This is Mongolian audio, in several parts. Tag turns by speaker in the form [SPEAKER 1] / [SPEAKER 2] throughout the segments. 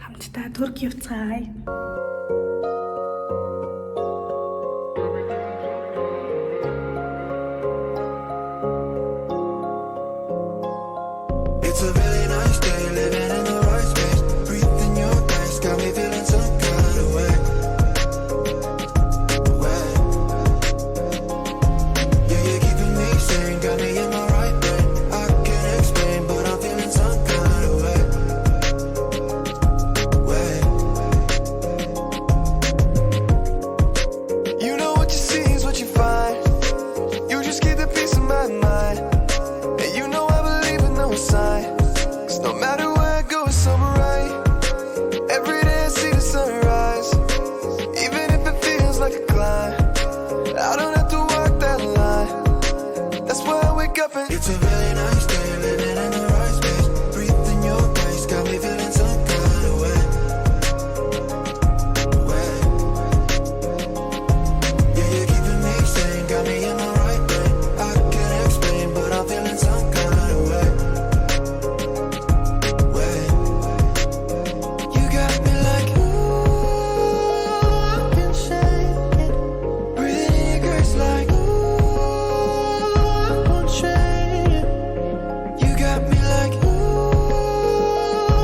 [SPEAKER 1] Хамтдаа Турк явцгаая.
[SPEAKER 2] It's a really nice day, living in the right space. Breathing your grace, got me feeling some kind of way. Yeah, you're keeping me sane, got me in my right brain. I can't explain, but I'm feeling some kind of way. You know what you see is what you find. You just keep the peace of my mind. And you know I believe in no sign. Cause no matter where I go, it's alright. Every day I see the sunrise. Even if it feels like a climb, I don't have to walk that line. That's why I wake up and it's a really nice day, living in the right space. Breathing your grace, got me feeling some kind of way. Yeah, you're keeping me sane, got me in my right brain. I can't explain, but I'm feeling some kind of way. You got me like, ooh, I can shake it. Breathing in your grace like, ooh, I won't trade it. You got me like, ooh,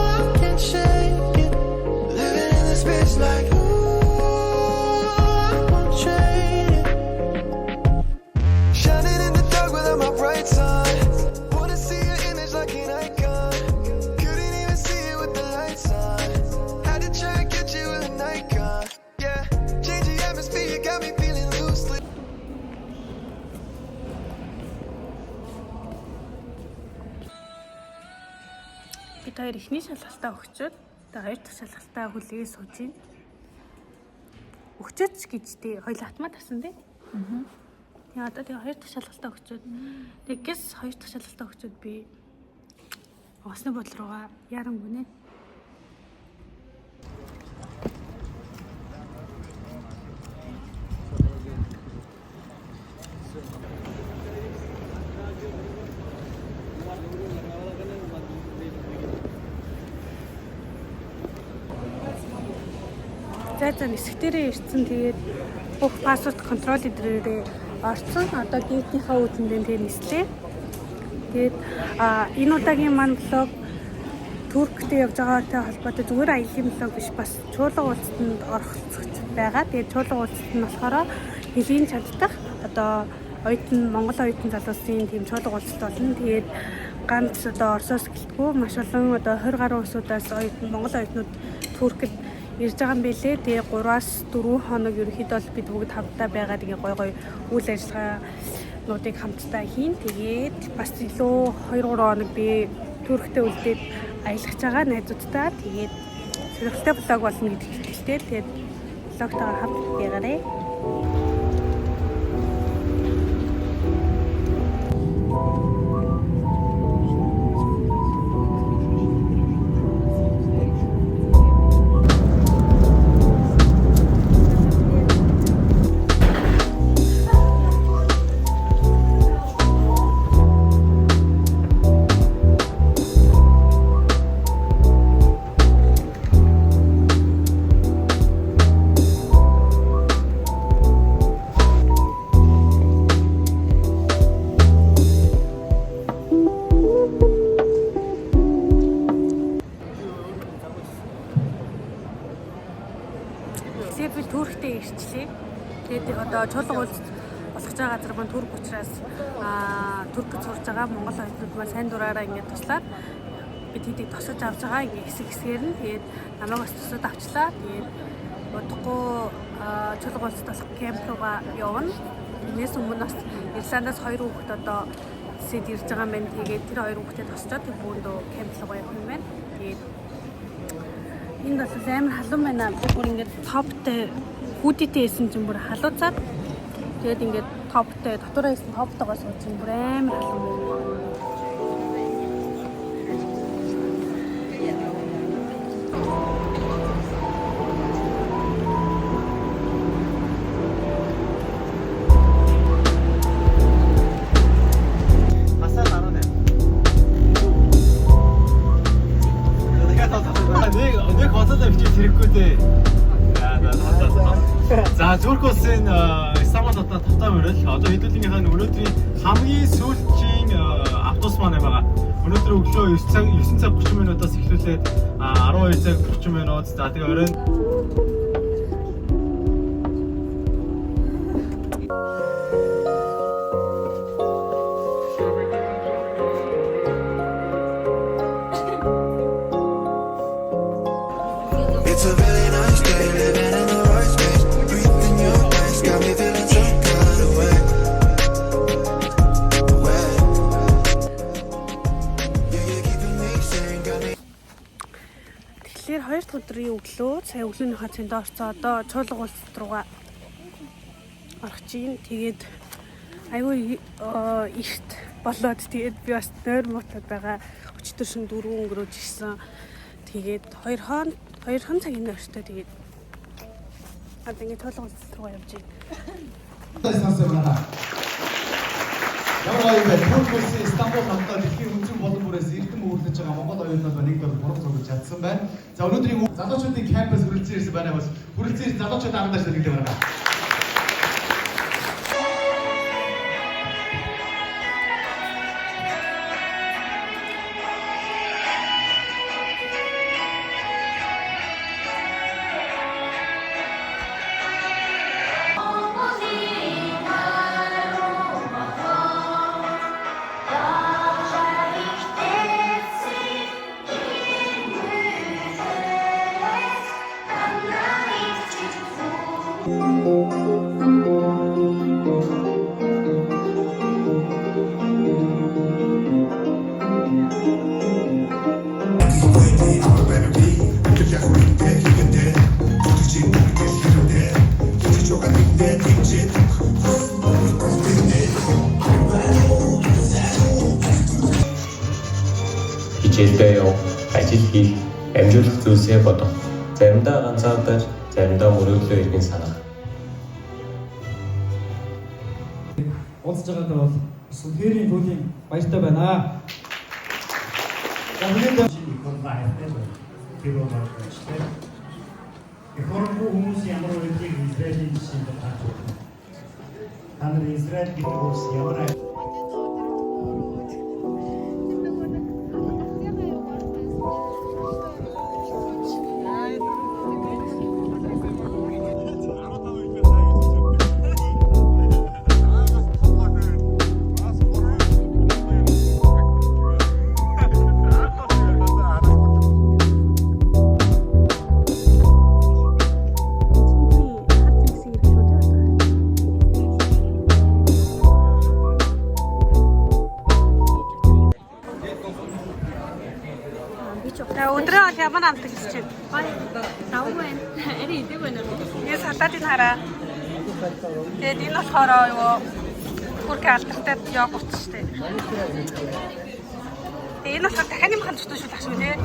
[SPEAKER 2] I can shake it. Living in the space like, ooh, I won't trade it. Shining in the dark without my bright sun. Wanna see your image like an icon. Couldn't even see it with the lights on. Had to try and get you with a Nikon. Yeah, change the atmosphere, you got me feeling loosely.
[SPEAKER 1] Бид хоёр эхний шалгалтаа өгчөөд тэгээ хоёр дахь шалгалтаа хүлээе сууж байна. Өгчөөд ч гэж тий хоёул атмаа тавсан тий. Тэгээ одоо тэгээ хоёр дахь шалгалтаа өгчөөд тэгээс хоёр дахь шалгалтаа өгчөөд би осны бодол руугаа яран гүнэ. За нисгтэрээ ирсэн тэгээд бүх пассворд контрол эдрээрээ орсон. Одоо гейтийнхаа үүдэндээ тэгээ нислээ. Тэгээд энэ удаагийн маань блог Турктэй явж байгаатай холбоотой зүгээр аялын блог биш, бас чуулга уулзалтанд оролцогч байгаа. Тэгээд чуулга уулзалт нь болохоор нэлийн чаддах одоо оюутан Монгол оюутан залуусын тийм чуулга уулзалт болно. Тэгээд ганц одоо Оросоос гэлтгүй маш олон одоо 20 гаруй улсуудаас оюутан Монгол оюутнууд Туркэд ирж байгаа юм билээ. Тэгээ 3-аас 4 хоног ерөнхийдөө бид бүгд хамтдаа байгаа. Тэгээ гой үйл ажиллагаануудыг хамтдаа хийн. Тэгээд бас илүү 2-3 хоног би Турктэй үлдээд аялах байгаа найзуудтай. Тэгээд сонирхолтой блог болно гэдэг хэлтэй. Тэгээд блогтойгоо хамт байгаарай. Тэгэхээр би Турктэй ирчлээ. Тэгээд одоо чуулга уулзалт болгож байгаа газар маань Турк учраас Туркд сурж байгаа Монгол оюутнууд маань сайн дураараа ингээд туслаад бид хэдийг тосож авч байгаа. Ингээд хэсгээр нь тэгээд намайг бас тусаад авчлаа. Тэгээд бодохгүй чуулга уулзалт болох кемп руугаа явна. Тэрнээс өмнө бас Ирландаас 2 хүүхэд одоо сэд ирж байгаа юм байна. Тэгээд тэр 2 хүүхдэд тосчоод тэр бүүндөө кемп руугаа явах юм байна. Тэгээд энд бол амар халуун байна. Бүр ингээд топтой хүүдийтэй исэн чинь бүр халууцаад тэгээд ингээд топтой дотоороо исэн топтойгоо сууж чинь бүр амар халуун байна.
[SPEAKER 3] Pasar la нэг хотод авчиж хэрэггүй дээ. За Турк улсын Истанбул хотод тавтаа мөрөл одоо хэдүүлгийнхаа өнөөдрийн хамгийн сүүлчийн автобус маань байгаа. Өнөөдөр өглөө 9 цаг 30 минутаас эхлүүлээд 12 цаг 40 минут. За тэгээ оройн
[SPEAKER 2] It's a really nice day, living in the right space. Breathing your face, got me feeling some kind of way. You're keeping me sane, got me.
[SPEAKER 1] Тэгэхээр 2 дахь өдрийн өглөө сая өглөөнийхөө цэндээ орцоо одоо чуулга улс руугаа орох чинь. Тэгээд айгүй ихт болоод тэгээд би бас нойр муутад байгаа. Өчтөр шин 4 өнгөрөөж ирсэн. Тэгээд 2 хон цагийн өртөө тэгээд одоо ингэ чуулга улс руугаа явж байна.
[SPEAKER 4] Сонсоо байна. Ямар гоё бэ? Турк улсын Истанбул хотод дэлхийн өнцөг болон бүрээс эрдэм өвөрлөж байгаа Монгол оюутнууд нэг дор буруу зурж чадсан байна. За өнөөдрийн залуучуудын кампус хүрэлцэн ирсэн байна бас. Хүрэлцэн ирсэн залуучууд анхаарч ирдэг байна.
[SPEAKER 5] Хичээлдээ яв, ажил хийх, амжуулах зүйлсээ бодох. Заримдаа ганцаардаж, заримдаа мөрөглөө иргэн санах.
[SPEAKER 6] Уулзж байгаадаа бол Сүнхээрийн түүхийн баяртай байна. За бүгд
[SPEAKER 7] хүмүүс ямар үеийг Израилийн жишээнд тааж байна. Та нар Израиль гэдэг улс ямар
[SPEAKER 1] Өдрөө бол ямар амтдаг гэж байна. Давгүй байна. Ари идэг байна. Энэ салаатыг хараа. Тэгээд энэ болохоор юу Турк алдартай йогурт шүү дээ. Тэгээд энэ болохоор дахиад юм хандчихсан шүү дээ шүү дээ.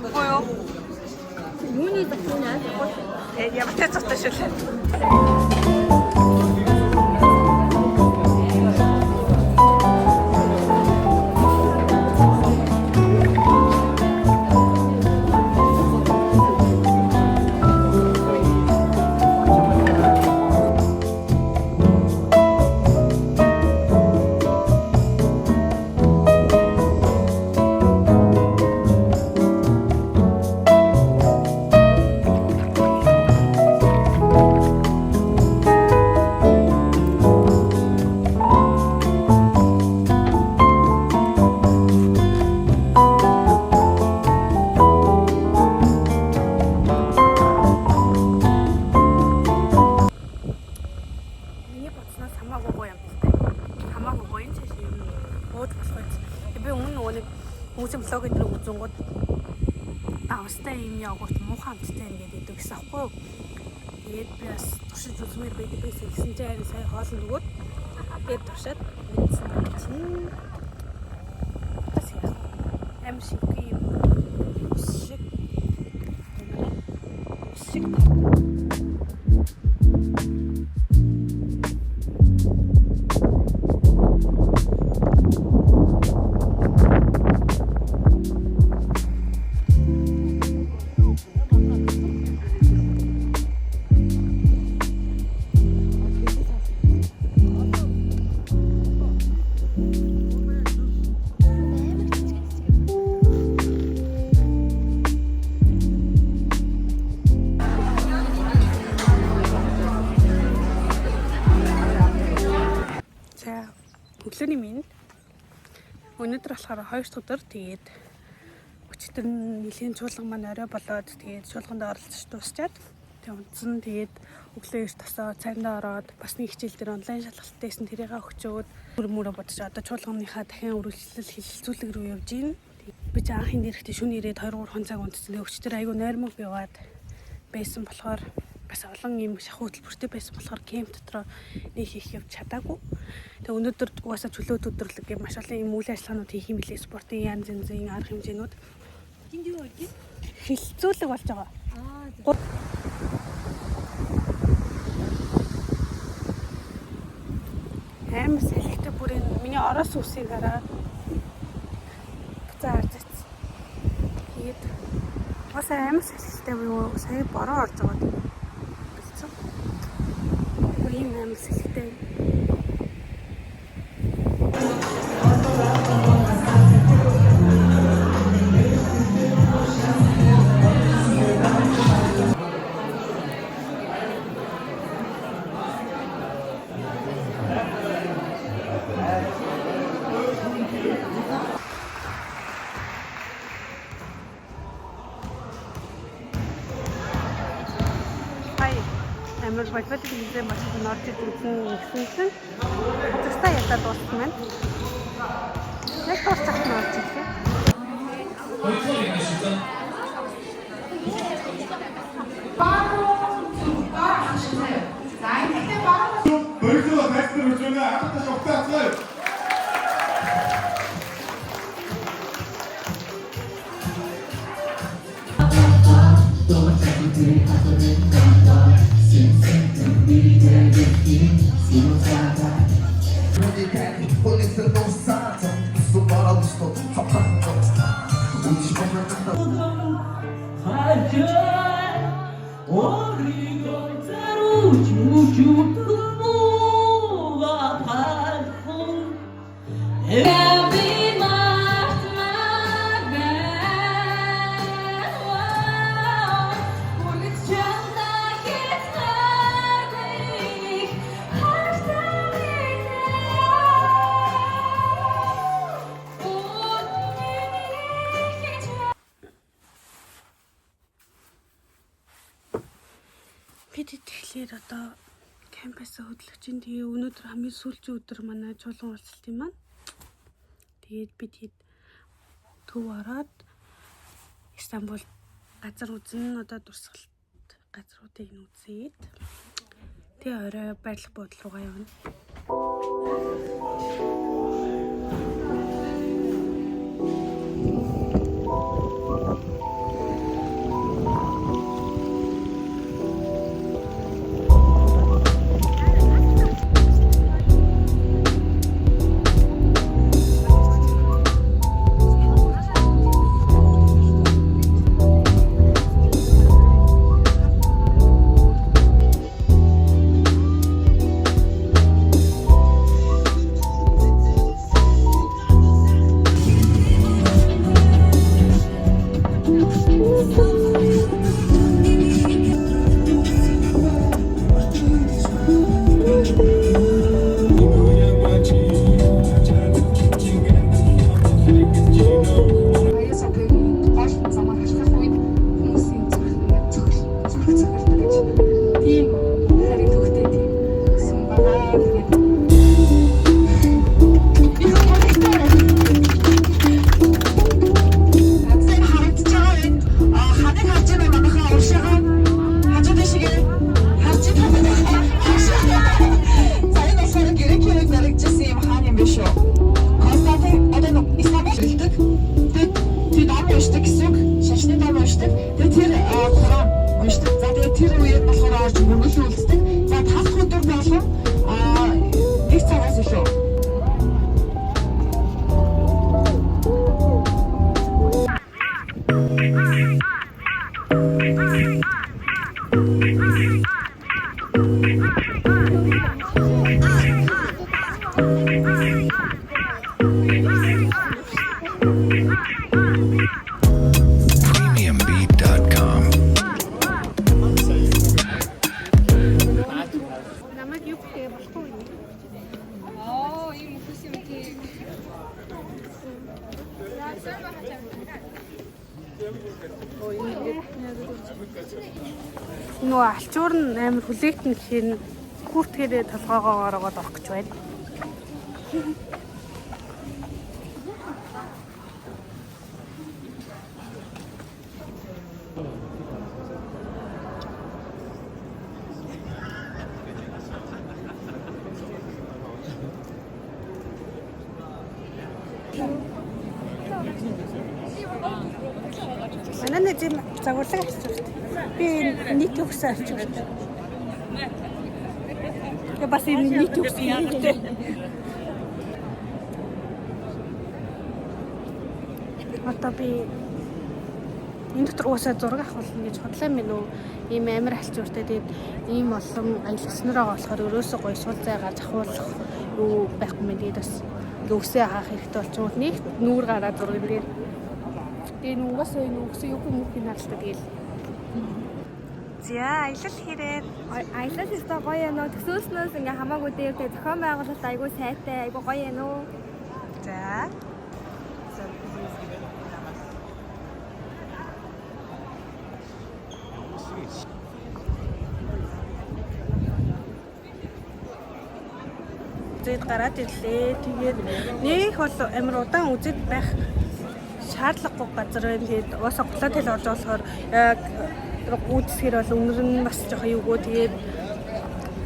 [SPEAKER 1] Үгүй юу? Юуны дахин яа? Ямар ч цогтой шүү дээ. Хүмүүсийн блог дээр үзэнгууд австай юм йогурт муухай амттай юм гэдэг гэсэн аахгүй юу. Тэгээд би бас туршиж үзмээр байдаг байсан гэсэн чинь харин сая хоолнд өгөөд тэгээд туршаад мэдсэн чинь бас яа. Аим шиг юм. Шиг өглөөний минь. Өнөөдөр болохоор 2 дахь өдөр. Тэгээд өчигдөр нэлийн чуулган маань орой болоод тэгээд чуулганд оролцож дуусчаад тэгээд унтсан. Тэгээд өглөө эрт тосоо цайндаа ороод бас нэг хичээл дээр онлайн шалгалтайсэн тэрийгээ өгчөөд мөрөмөрө бодож одоо чуулганыхаа дахин үргэлжлэл хилцүүлэг рүү явж гин. Би ч анхын дээрхтээ шөнө ирээд 2-3 хон цаг унтсан. Өчигдөр айгүй нойрмог яваад байсан болохоор бас олон юм шахуу хөтөлбөртэй байсан болохоор кемп дотроо нэг хийх явж чадаагүй. Тэгээ өнөөдөр угаасаа чөлөөт өдөрлөг гэх маш олон юм үйл ажиллагаанууд хийх юм билээ. Спортын янз янзын арга хэмжээнүүд. Энд юу вэ? Хилцүүлэг болж байгаа. Аим салхитай бүрийн миний ороос үсийг хараа. Буцаа харж ирсэн. Тэгээд бас аим салхитай юу сая бороо орж байгаа. Бэлцэн. Ийм аим салхитай. Амар бодвол хэлээ маш их норж үзсэн гэсэн. Хацтай ядаад дууссан байна. Яг дуусах нь орж ирлээ.
[SPEAKER 4] Бөргөө тестэр үжинэ ахтаа шогтаацгаа. Бид тэгэхээр одоо кампусаа хөдлөгч. Тэгээ өнөөдөр хамгийн сүүлчийн өдөр манай чуулган уулзалт юм маань. Тэгээд бид төв ороод Истанбул газар үзэн одоо дурсгалт газруудыг үзээд тэгээ орой байрлах буудлын руугаа явна.
[SPEAKER 1] Нөгөө алчуур нь амар хүлээгтэн гэхээр курткээрээ толгоогоо ороод орох гэж байна. Манай нэзэн загварлаг авчих шүү дээ. Би нийт өгсөн авчих шүү дээ. Я бас энэ нийт өгсөн юм дээ. Одоо би энэ дотор уусаа зураг авах болно гэж бодлоо юм уу? Ийм амар алчууртай тэгээд ийм олон аялагчнаар байгаа болохоор өрөөсөө гоё сул зайгаар захиулах юу байхгүй мэн тэгээд бас өгсөө хаах хэрэгтэй болчихвол нэг нүүр гараа зурган дээр энэ угаасаа энэ өгсөн юу юм харалтай гээл. За аялал хэрэг
[SPEAKER 8] Аялал өстой гоё юм уу? Төсөөснөөс ингээ хамаагүй дээр тэ зохион байгуулалт айгүй сайтай, айгүй гоё юм уу?
[SPEAKER 1] За. Зэд гараад ирлээ. Тэгээд нэг бол амар удаан үзэж байх шаардлагагүй газар байна. Тэгээд уусаа гутлаа тэл орж болохоор яг үзэсгэр бол өнөр нь бас жоохон юугүй.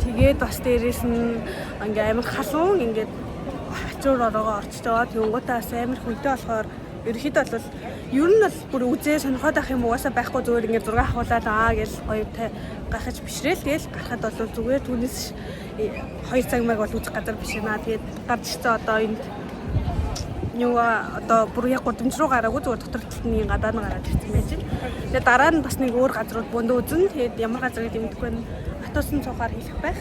[SPEAKER 1] Тэгээд бас дээрээс нь ингээ амар халуун ингээд ачуур ороогоо орчиж байгаа. Тэнгуутаа бас амар хүнтэй болохоор ерөөхдөө бол ер нь бол бүр үзээ сонирхоод авах юм угаасаа байхгүй зүгээр ингээд зураг авахуулаад гэж хоёртай гахаж бишрээл тэгэл гарахад бол зүгээр түүнээс 2 цаг маяг бол үзэх газар биш юмаа. Тэгээд гарч ирсэн одоо энд юу одоо бүр яг гудамж руу гараагүй зүгээр дотор талны гадаа нь гараад ирсэн байж байна. Тэгээд дараа нь бас нэг өөр газрууд бүндөө үзэн. Тэгээд ямар газар гэдэг мэдгүй байна. Автобусын цугаар хийх байх.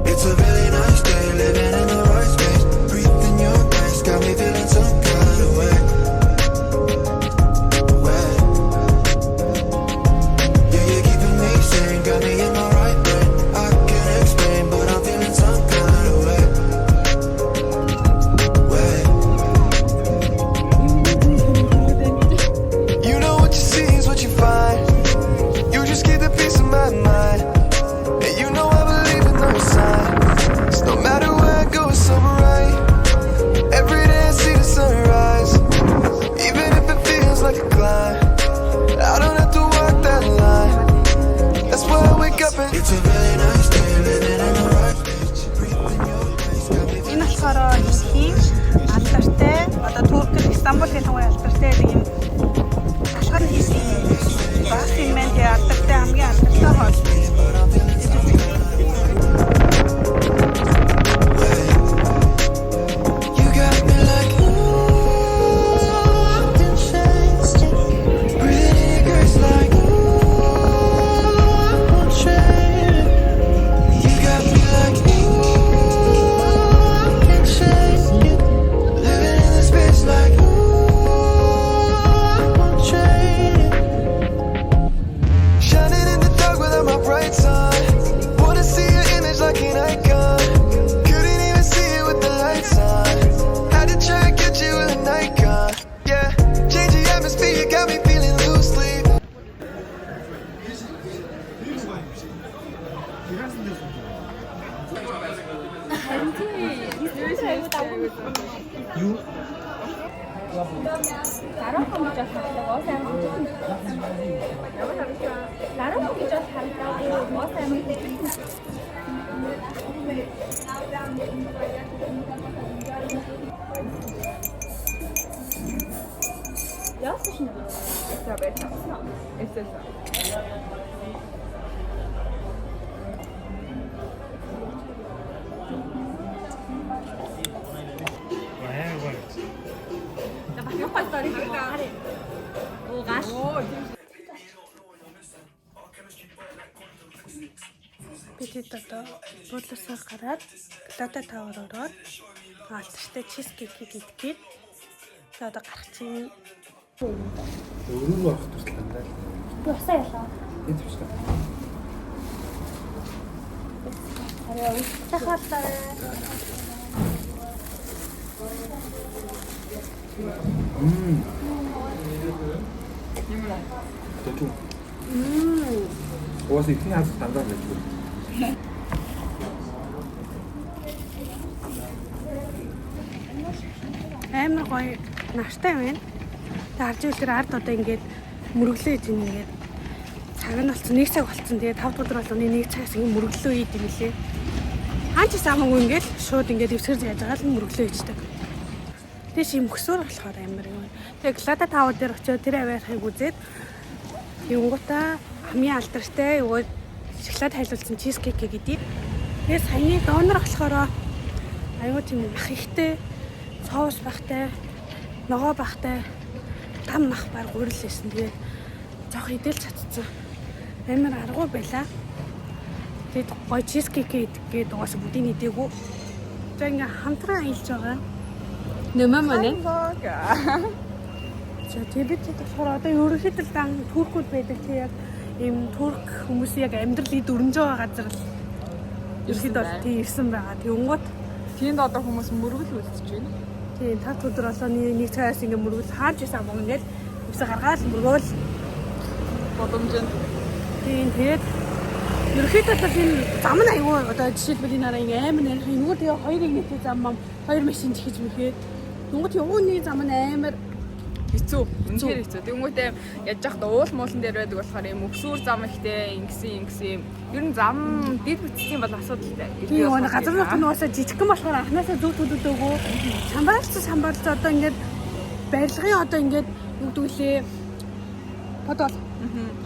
[SPEAKER 2] It's a really nice day, living in the right space. Breathing your grace, got me feeling some kind of way. Yeah, you're keeping me sane, got me in my right brain. I can't explain, but I'm feeling some kind of way. You know what you see is what you find. You just get the peace of my mind. And you know I believe in no sign. So no matter where I go, it's alright. Every day I see the sunrise. Even if it feels like a climb, I don't have to walk that line. That's why I wake up and it's a really nice day, living in the right place. Breathing your grace, got me
[SPEAKER 1] Энэ болохоор тийм алдартай одоо Туркийн Стамбул гэх нэг алдартай юм ашгар хийсэн бас юм байна. Алдартай хамгийн алдартай хоол.
[SPEAKER 2] You got me like ooh, can change. Breathing in your grace like ooh, won't change. You got me like ooh, can change. Living in this space like ooh, won't change. Shining in the dark without my bright sun. Wanna see your image like an icon. Couldn't even see it with the lights on. Had to try and get you with a Nikon. Yeah, change the atmosphere, you got me feeling loosely.
[SPEAKER 4] Бид одоо буудлаасаа гараад Plaza Tower ороод алдартай cheesecake идгээд одоо гарах чинь.
[SPEAKER 3] Өрөөгөө авах туслаа.
[SPEAKER 8] Би усаа ялаа.
[SPEAKER 3] Энэ туслаа.
[SPEAKER 8] Арай устгахлаа.
[SPEAKER 3] Тэтгэв. Уус ихний хаз дандаа байж бүр.
[SPEAKER 4] Амар гоё нартай байна. Тэг харж ивэл тэр ард одоо ингээд мөрөглөө идэх юм ингээд цаг нь болсон 1 цаг болсон. Тэгээ 5 дахь өдөр бол уны 1 цагаас ингээд мөрөглөө идэв юм лээ. Хаач самаагүй ингээд шууд ингээд өвсгөр яаж байгаа л мөрөглөө иддэг. Тэгээ шим хөсөр болохоор амар юм. Тэгээ Plaza Tower дээр очиод тэр аваархыг үзээд юунгуудаа хамгийн алдартай юу шоколад хайлуулсан cheesecake гэдэг. Тэгээ саяны донор болохоор аюу тийм ах ихтэй соус багтай, ногоо багтай, там мах баг гурилсэн. Тэгээд жоох идэл цацсан. Амар аргуу байла. Тэгээд гоё cheesecake идгээд угаасаа бүгдийг идээгүй. За ингээ хамтран аялж байгаа. Нэмээ мэнэ. За тэгээд болохоор одоо ерөнхийдөө дан туркууд байдаг тийм яг ийм турк хүмүүс яг амьдралыг дөрнжөө байгаа газар л ерөнхийдөө бол тийм ирсэн байгаа. Тэнгуут
[SPEAKER 9] тэнд одоо хүмүүс мөргөл үлдчихэж байна.
[SPEAKER 4] Тийм тат өдөр болоо нэг цагаас ингээ мөргөл хаач байсан юм ингээд үсээ гаргаад мөргөөл
[SPEAKER 9] Бодомжинд.
[SPEAKER 4] Тийм тэгээд ерөнхийдөө бол энэ зам нь аюу одоо жишээлбэл энэ араа ингээ амар нэрх юмгууд тэгээ хоёрыг нийтээ зам мам хоёр машин чихэж мэхэд нүгт юуны зам нь амар
[SPEAKER 9] Хэцүү. Үнэхээр хэцүү. Тэнгүүтээ яаж яхад уул муулан дээр байдаг болохоор юм өксүр зам ихтэй ингэсэн. Ер нь зам дэд бүтцийн бол асуудалтай.
[SPEAKER 4] Тийм нэг газар нутг нь уусаа жижигхэн болохоор анханасаа зүг төдөөгүй. Самбарлц одоо ингээд барилгын одоо ингээд юу гэдүүлээ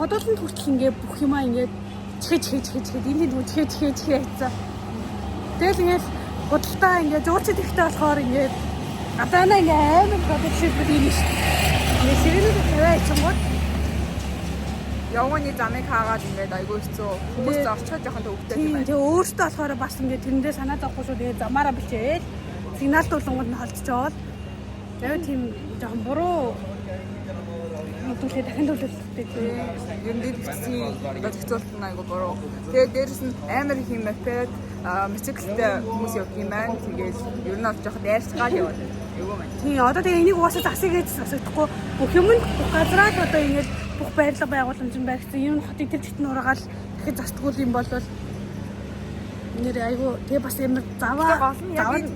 [SPEAKER 4] подолнд хүртэл ингээд бүх юмаа ингээд чихэж энд дүү чихэж хайцаа. Тэгэл ингээд бодолтой ингээд зуурчд ихтэй болохоор ингээд атана ингээд амар продакшн бүдий юм шүү. Нэг сэрэнүүд тавиач юм бол
[SPEAKER 9] явганы замыг хаагаад ингээд айгүй хэцүү. Хүмүүс орчход жоохон төвөгтэй юм байна.
[SPEAKER 4] Тэгээ өөртөө болохоор бас ингээд тэрэндээ санаа зовхгүй шүү. Тэгээ замаараа бичээд сигнал дуулангууд нь холцчихвол яг тийм жоохон буруу төлөө дахин төлөвлөлттэй тийм.
[SPEAKER 9] Ер нь дэд бүтцийн одоо зохицуулалт нь айгүй буруу. Тэгээд дээрэс нь амар их юм мопед, мотоциклтэй хүмүүс явдаг юм байна. Тэгээд ер нь бол жоохон дайрцгаад яваад байна.
[SPEAKER 4] Тийм одоо тэгээ энийг угаасаа засыг гэж засагдахгүй бүх юм нь бүх газраа л одоо ингээд бүх байрлал байгууламж нь баригдсан юм хотын тэр чигт нураагаал дахиж застгуул юм бол нэр айгу тэгээ бас ямар заваа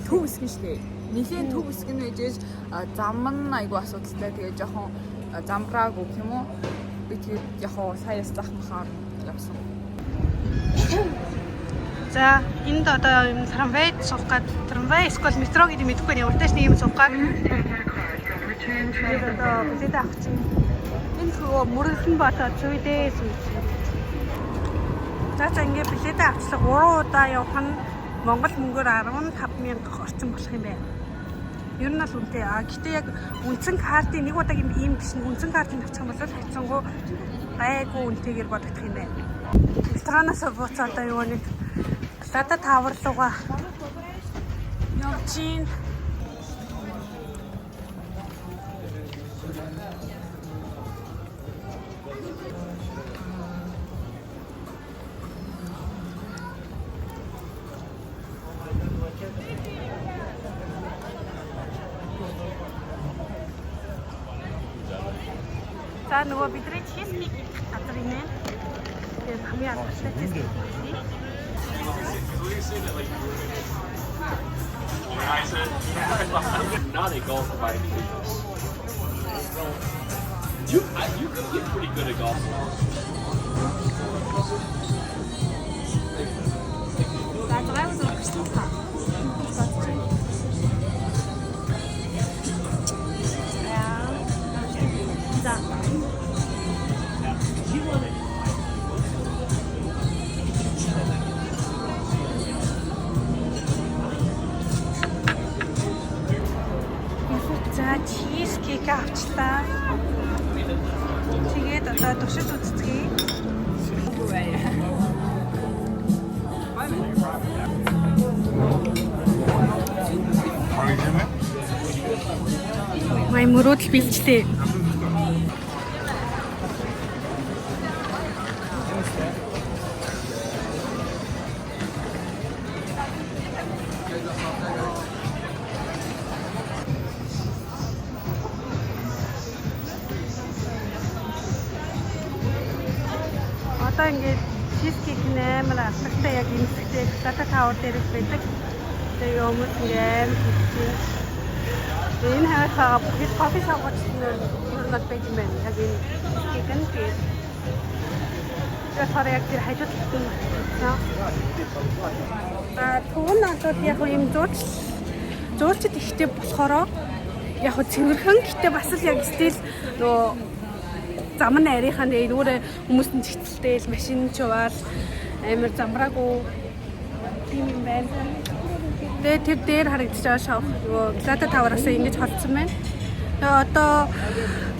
[SPEAKER 9] төв хэсэг нь шүү дээ. Нилийн төв хэсэг нь ээжээж зам нь айгу асуудалтай. Тэгээ жоохон замбраагүй юм уу? Би тэгээд яг саяас захмахаар явсан.
[SPEAKER 4] За энд одоо юм трамвайд суух гад трамвай эсвэл метро гэдэг мэдэхгүй ямар тааш нэг юм суух гад. Тэгээд одоо билет авах чинь энэ хөө мөрөлдөн болоод зүйдээ сүйж. За ингээд билет авчлаа 3 удаа явах нь Монгол мөнгөөр 15,000 орчим болох юм байна. Ер нь л үнэтэй. Гэтээ яг үндсэн картын нэг удаа ийм биш нь үндсэн картын авчих юм бол хайцсангүй гайгүй үнэтэйгээр бодогдох юм байна. Ресторанаас бууцаа одоо юу нэг Plaza Tower руугаа явж гин. За нөгөө бидний cheesecake идэх газар юм ээ. Тэгээд хамгийн алдартай cheesecake.
[SPEAKER 5] Now they golf by you can get pretty good at golf.
[SPEAKER 4] За cheesecake авчлаа. Тэгээд одоо туршиж үзцгээе.
[SPEAKER 1] Май мөрөөдөл бэлжлээ. Одоо ингээд чизкейк нээр алдартай яг энэ хэсэгтээ Plaza Tower дээр байдаг. Тэгээ юмуд ингээд хийчихсэн. Энэ хавцаа бүхэл кофе шопч нэр нэр байж юм байна. Яг энэ чизкейк нь тэгээд яг тэр хажууд нь байна. Түүн надад яг юм зуурчд ихтэй болохоор яг цэвэрхэн гэхдээ бас л яг стил нөгөө зам нь арийнхаа нүүрээ хүмүүс нь зэгцэлтэй л машин чувал амар замраагүй тийм юм байна. Тэгээ тэр дээр харагдаж байгаа шоу Plaza Tower-аас ингэж холдсон байна. Тэгээ одоо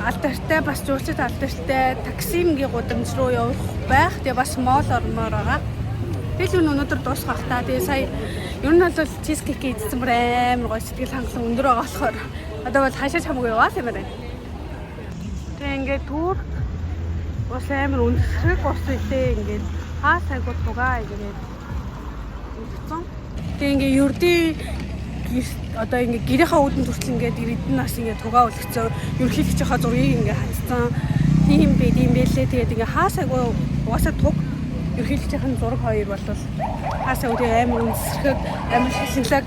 [SPEAKER 1] алдартай бас жуулчд алдартай таксимгийн гудамж руу явах байх. Тэгээ бас мол ормоор байгаа. Тэгэл өнөөдөр дуусгах та. Тэгээ сая ер нь бол чизкейк идсэн бүр амар гоё сэтгэл хангалуун өндөр байгаа болохоор одоо бол хаашаач хамаагүй яваа юм байна. Тэгээ ингээд түр ус амар өнсрэг ус үлээ ингээд хаа сайгууд тугаа ингээд үлдсэн. Тэгээ ингээд ердийн одоо ингээд гэрийнхаа үүдэн төрчл ингээд эрдэнэ нас ингээд тугаа үлдсэн. Ерөнхийлөгчийнхаа зургийг ингээд хатсан. Тийм байд юм бэлээ. Тэгээд ингээд хаа сайгуу угаасаа туг ерөнхийлөгчийн зураг хоёр бол хаа сайгуу амар өнсрэг амар шашинлаг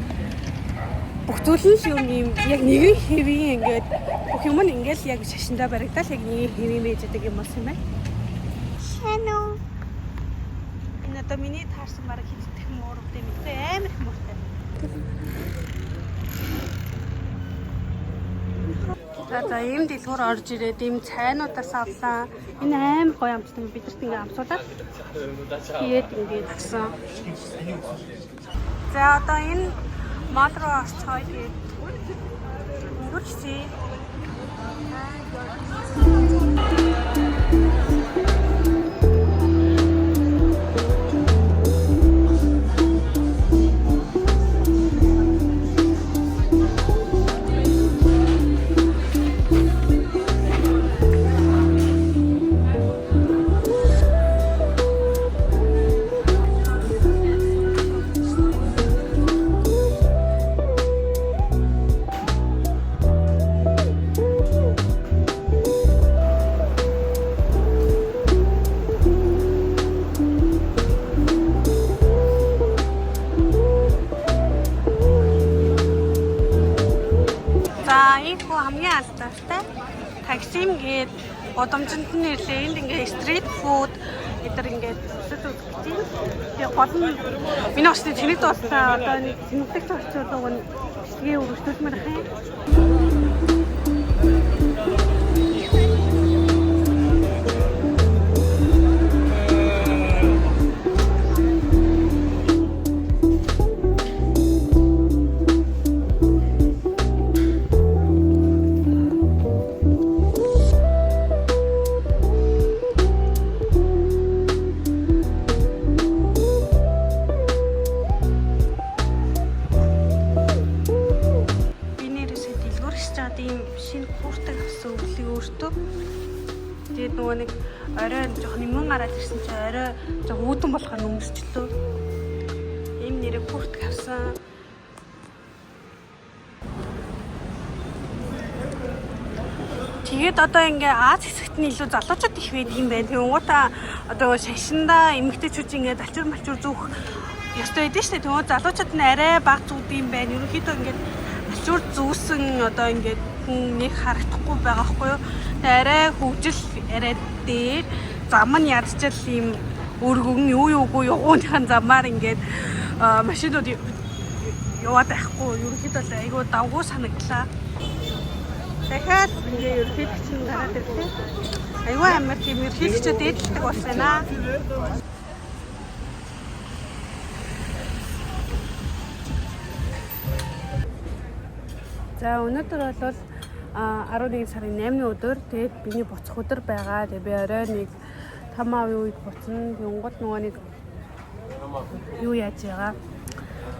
[SPEAKER 1] бүх зүйл нь юм яг нэгэн хэвийн ингээд бүх юм нь ингээд яг шашиндаа баригдал яг нэг хэвийн мэйждэг юм болсон байна. Шано. Энэ одоо миний таарсан бараг хитэх мууртай мэдээ амар их мууртай. За ийм дэлгүүр орж ирээд ийм цайнуудаас авлаа. Энэ амар гоё амттай бидэрт ингээд амсуулаад тэгээд ингээд авсан. За одоо энэ мал руу орцгоё гээд өнгөрчээ. Хамгийн алдартай таксим гээд годомжинд нь ирлээ. Энд ингээд стрит фуд эдгээр ингээд өсөж үзчихсэн. Тэгээ гол нь миний усны тэнэг дууссан. Одоо нэг тэнэгтэй очиод байгаа нь бичлэгээ өргөжлүүлмээр хаа. Тэгээд нөгөө нэг орой жоохон нэмэн гараад ирсэн чинь орой жоо үүдэн болохоор нөмсчлөө. Ийм нэрээ курт авсан. Тэгээд одоо ингээ Аз хэсэгт нь илүү залуучууд их байдаг юм байна. Тэгээд угуудаа одоо шашиндаа эмэгтэйчүүд ингээ алчуур малчуур зүүх ёстой байдаг шүү дээ. Тэгээд залуучууд нь арай бага зүүд юм байна. Ерөнхийдөө ингээ алчуур зүүсэн одоо ингээ нэг харагдахгүй байгаа хгүй юу. Тэгээ арай хөгжил арай дээр зам нь ядчил ийм өргөн юугүй юугүйхэн замаар ингээд машинууд яваад байхгүй. Ерөнхийдөө айгүй давгүй санагдлаа. Дахиад ингээ ерөнхийдөө чинь гараад ирлээ. Айгүй амар тийм ерөнхийдөө дээдлдэг болсон аа. За өнөөдөр бол 11 сарын 8-ны өдөр тэгээд биний буцах өдөр байгаа. Тэгээд би орой нэг 5 авийн үед буцна. Юнгод нөгөө нэг юу яаж байгаа.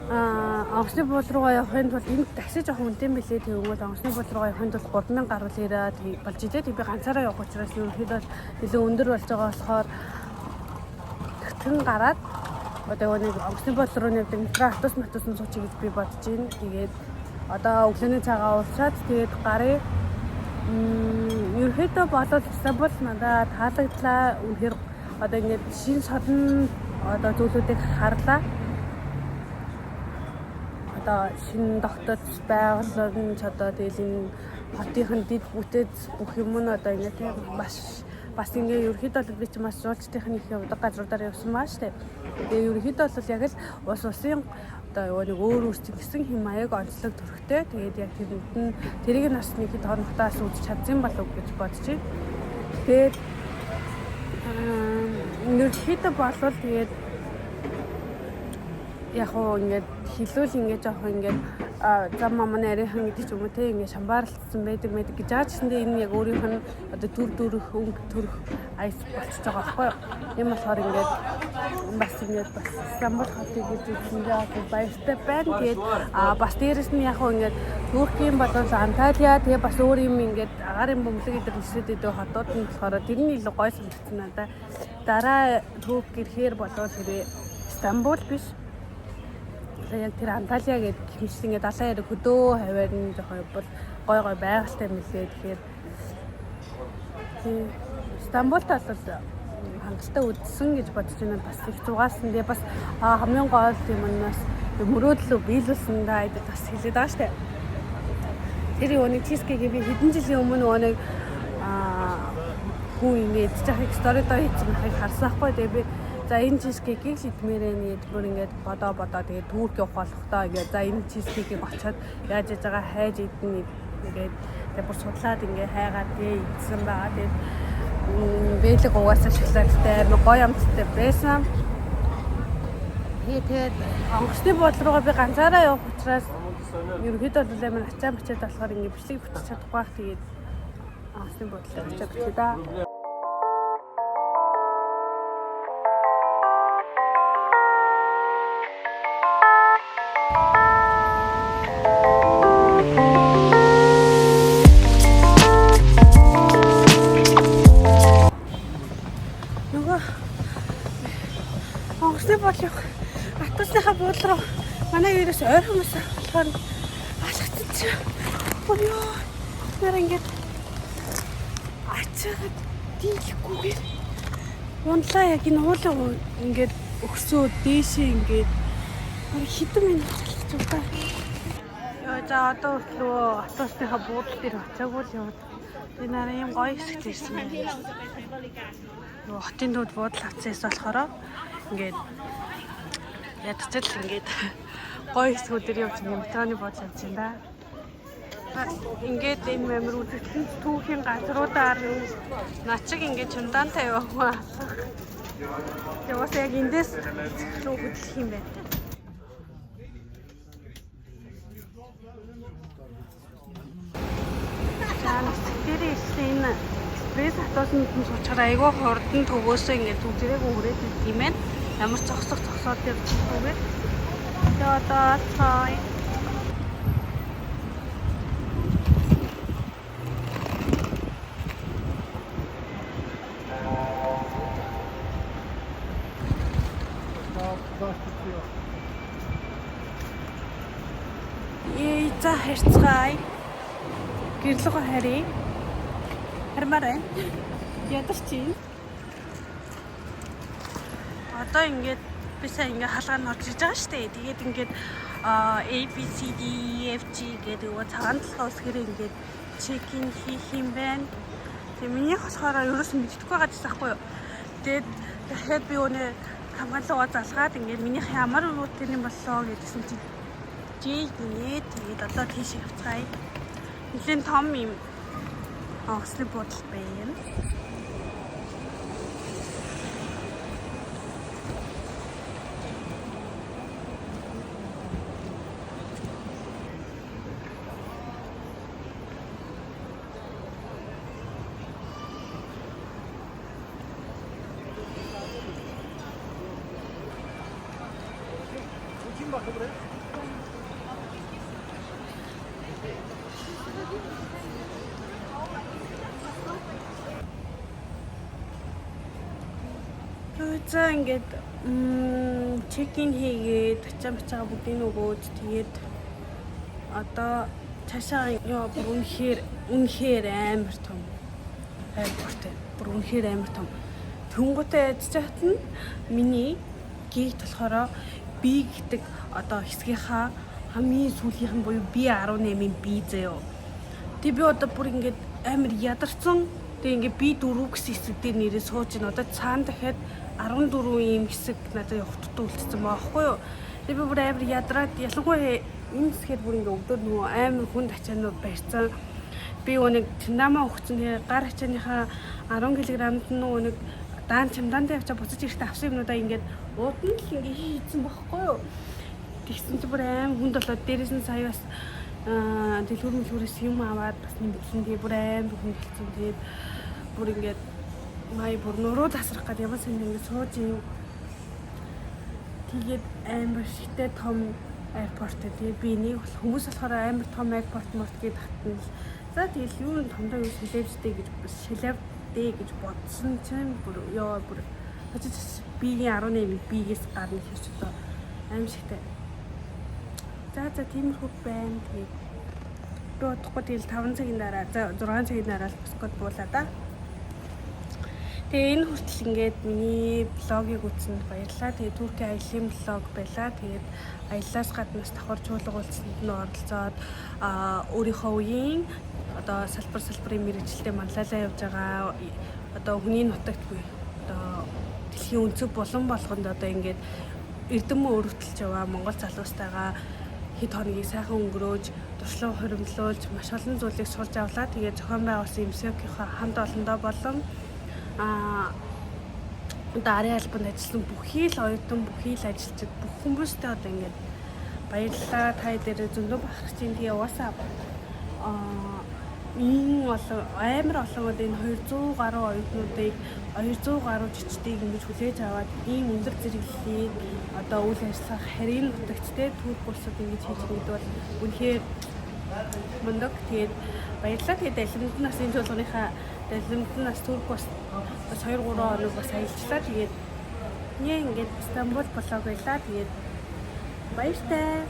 [SPEAKER 1] онгоцны буул руугаа явахын тулд энд такси жоохон үнэтэй билээ. Тэгвэл онгоцны буул руугаа явахын тулд 3000 гаруй лира болж илээ. Тэг би ганцаараа явах учраас ерөнхийдөө илүү өндөр болж байгаа болохоор тэгтэн гараад одоо нэг онгоцны буул руу нэвдэг метро суучих гэж би бодож байна. Тэгээд одоо өглөөний цагаа уушаад тэгээд гарыг ерөнхийдөө болоод Стамбул надад таалагдлаа. Үнэхээр одоо ингээд шин содон одоо зүйлүүдийг харлаа. Одоо шинэ тогтоц байгууллагын ч одоо тэгэл энэ хотын дэд бүтэц бүх юм нь одоо ингээд бас ингээд ерөнхийдөө би ч маш жуулчдын их удаг газруудаар явсан маа штэ. Тэгээ ерөнхийдөө бол яг л улсын одоо нэг өөр гэсэн хэм маяг онцлог төрхтэй. Тэгээд яг тэрийг нас нэг хэд хоногтаас үзэж чадсан болов гэж бодож байна. Тэгээд ерөнхийдөө болвол тэгээд яг хоо ингээд хилүүл ингээд жоохон ингээд зам мамны арийнхан гэдэг ч юм уу те ингээд шамбаарлцсан байдаг гэж аачсандээ энэ яг өөрийнх нь одоо төрөх өнгө төрөх айс болчихж байгаа байхгүй юу. Ийм болохоор ингээд бас Стамбул хотыг гэж үзсэндээ баяртай байна. Тэгээд бас дээрэс нь яг хоо ингээд Туркийн болон Анталия тэгээ бас өөр юм ингээд агарын бөмбөлөг гэдэг нисээд идэх хотууд нь болохоор тэр нь илүү гой санагдсан надаа. Дараа Турк ирэхээр болоод хэрэг Стамбул биш. Яг тэр Анталия гэдэг хэмжиж ингээд далайн яриг хөдөө хаваар нь жоохон бол гой байгальтай мэлээ. Тэгэхээр Стамбулт бол хангалттай үдсэн гэж бодож байна. Бас их зугаасан. Тэгээ бас хамгийн гол юм нь бас мөрөөдлөө биелүүлсэн да гэдэг бас хэлээд байгаа штэ. Тэр нэг чизкейг би хэдэн жилийн өмнө нэг хүн ингээд жахыг сторидоо хийсэн байхыг харсан хгүй. Тэгээ би за энэ чизкейгийг л идмээрээ нэг бүр ингээд бодоо тэгээ Турк явах болохдоо ингээд за энэ чизкейгийг очиод яаж яж байгаа хайж идэн ингээд тэгээ бүр судлаад ингээд хайгаад идсэн байгаа. Тэгээ бэлэг угаасаа шоколадтай гоё амттай байсан. Тэгээд онгоцны боол руугаа би ганцаараа явах учраас ерөнхийдөө бол амар ачаан бичээд болохоор ингээд бичлэг бүтэж чадахгүй байх. Тэгээд онгоцны боолыг очиад бичээ да. Онгоцны боол явах автобусныхаа буул руу манай ерөөс ойрхон мас болохоор алхацчих. Өөё. Нэр ингээд ачаад дийлэхгүйгээр унлаа яг энэ уулаа ингээд өгсөө дээшээ ингээд хэдэн минут залхаж байгаа. Яа за одоо өглөө автобусныхаа буудлын дээр очиагүй л яваад энэ нарийн юм гоё хэсэгт ирсэн байна. Юу хотын төвд буудал авчихсан болохоор ингээд ядчил ингээд гоё хэсгүүдээр явж ингээд метроны буудал авчихсан да. Ингээд энэ мэмэр үзэгдэн түүхийн газруудаар начиг ингээд чундаантай яваа. Яваас яг эндээс рүү хөдлөх юм байна. Тэр энэ экспресс автобусанд суучаар айгүй хурдан төгөөсөө ингээд зүгээрээ хүрээд идэм байх. Ямар зогсоод явчихгүйгээр. Тэгээ одоо цай. За хэрцгаая. Гэрлэгөө харъя. Хармаар байна. Ядарч юм. Одоо ингээд би сайн ингээд хаалгаа нь орж иж байгаа шүү дээ. Тэгээд ингээд A B C D E F G гэдэг нөгөө цагаан талхаа үсгэрээ ингээд чекин хийх юм байна. Тэгээ миний болохоор ерөөсөн мэддэхгүй байгаа гэсэн байхгүй юу. Тэгээд дахиад би өнөө хамгаалгаа залгаад ингээд минийх ямар рутин юм боллоо гэдгсэн чинь G гинэ. Тэгээд одоо тийш явцгаая. Нэлийн том юм онгоцны буудал байна.
[SPEAKER 4] За ингээд чекин хийгээд очиж бүгдийг нөгөөд тэгээд одоо цаашаа яа үнэхээр амар том аэропорт бүр үнэхээр амар том. Тэнгуүтэй ядчихад нь миний гейт болохоор би гэдэг одоо хэсгийнхаа хамгийн сүүлийнх нь буюу B18-ийн B заяо. Тэг би одоо бүр ингээд амар ядарсан. Тэг ингээд B4 гэсэн хэсэг дээр нэрээ сууж ин одоо цаана дахиад 14 ийм хэсэг надад явахтаа үлдсэн байхгүй юу. Тэг би бүр амар ядраад ялангуяа энэ хэсгээр бүр ингээд өгдөө нөгөө амар хүнд ачаанууд барьсан. Би нэг чамдамаа өгсөн тэгээ гар ачааныхаа 10 кг-д нэг даан чамдаандаа явчаа буцаж ирэхдээ авсан юмудаа ингээд ууд нь л ингээд хийцэн байхгүй юу. Тэгсэн чинь бүр амар хүнд болоод дээрээс нь сая бас дэлгүүрээс юм аваад бас нэмэгдсэн. Тэгээ бүр амар хүнд болсон. Тэгээд бүр ингээд май бүр нуруу тасрах гэдэг ямар сони ингээд сууж юм. Тэгээд амар шигтэй том аэропорт. Тэгээд би нэг хүмүүс болохоор амар том аэропорт гэдэг татна. За тэгэл юу н томдоо юу шилэвчтэй гэж бодсон чинь бүр ёо бүр биеийн 18 биегээс гарна гэж одоо амар шигтэй. За тиймэрхүү байна. Тэгээд би удахгүй тэгэл 5 цагийн дараа 6 цагийн дараа л босгоод буулаа да. Тэгээ энэ хүртэл ингээд миний блогийг үзсэнд баярлалаа. Тэгээ Туркийн аялын блог байлаа. Тэгээд аяллаас гаднаас давхар чуулга уулзсанд нь оролцоод өөрийнхөө үеийн одоо салбарын мэргэжилтэд манлайлаа явж байгаа одоо хүний нутагт буй одоо дэлхийн өнцөг болон болгонд одоо ингээд эрдэмэн өрөвтөлж яваа Монгол залуустайгаа хэд хоногийг сайхан өнгөрөөж туршлага хуримлуулж маш олон зүйлийг сурч авлаа. Тэгээд зохион байгуулсан МСОК-ийн хамт олондоо болон арын албанд ажилласан бүхий л оюутан бүхий л ажилчид бүх хүмүүстээ одоо ингээд баярлалаа. Та дээр зөндөө бахархчин. Тэгээ угаасаа энэ олон амар олон энэ 200 гаруй оюутнуудыг 200 гаруй жичдийг ингэж хүлээж аваад ийм өндөр зэрэглэлийг одоо үйл ажиллагаа харийн нутагттэй Турк улсад ингэж хийж байгаа бол үнэхээр мундаг. Тэгээд баярлалаа. Тэгээд далимтнаас энэ чуулганыхаа далимтнаас Турк бас 2-3 хоног бас аялчлаа. Тэгээд ингээд Стамбул блог байлаа. Тэгээд баяртай.